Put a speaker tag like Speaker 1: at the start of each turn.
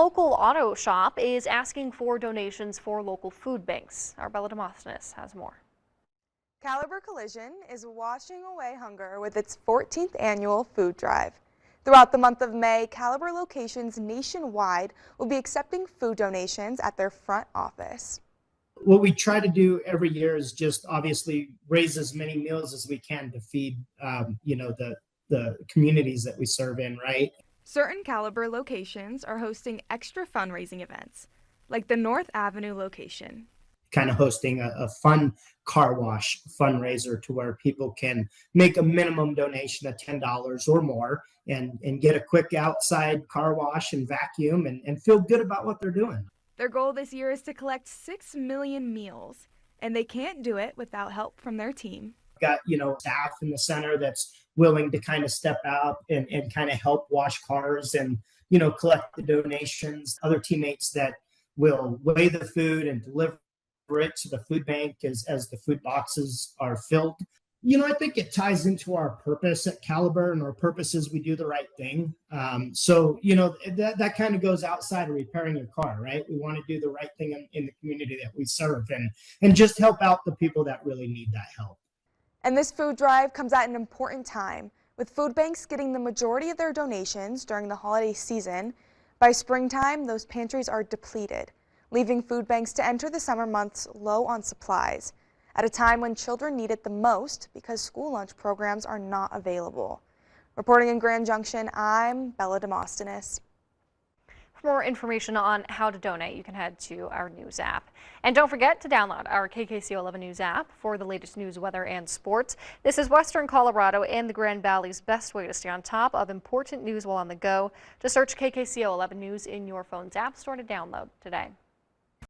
Speaker 1: Local auto shop is asking for donations for local food banks. Our Bella Demosthenes has more.
Speaker 2: Caliber Collision is washing away hunger with its 14th annual food drive. Throughout the month of May, Caliber locations nationwide will be accepting food donations at their front office.
Speaker 3: What we try to do every year is just obviously raise as many meals as we can to feed, the communities that we serve in, right?
Speaker 4: Certain Caliber locations are hosting extra fundraising events, like the North Avenue location.
Speaker 3: Kind of hosting a fun car wash fundraiser to where people can make a minimum donation of $10 or more and get a quick outside car wash and vacuum and feel good about what they're doing.
Speaker 4: Their goal this year is to collect 6 million meals, and they can't do it without help from their team.
Speaker 3: Got, staff in the center that's willing to kind of step out and kind of help wash cars and, collect the donations. Other teammates that will weigh the food and deliver it to the food bank as the food boxes are filled. I think it ties into our purpose at Caliber, and our purpose is we do the right thing. That kind of goes outside of repairing your car, right? We want to do the right thing in the community that we serve and just help out the people that really need that help.
Speaker 2: And this food drive comes at an important time, with food banks getting the majority of their donations during the holiday season. By springtime, those pantries are depleted, leaving food banks to enter the summer months low on supplies, at a time when children need it the most because school lunch programs are not available. Reporting in Grand Junction, I'm Bella Demosthenes.
Speaker 1: For more information on how to donate, you can head to our news app. And don't forget to download our KKCO 11 News app for the latest news, weather, and sports. This is Western Colorado and the Grand Valley's best way to stay on top of important news while on the go. Just search KKCO 11 News in your phone's app store to download today.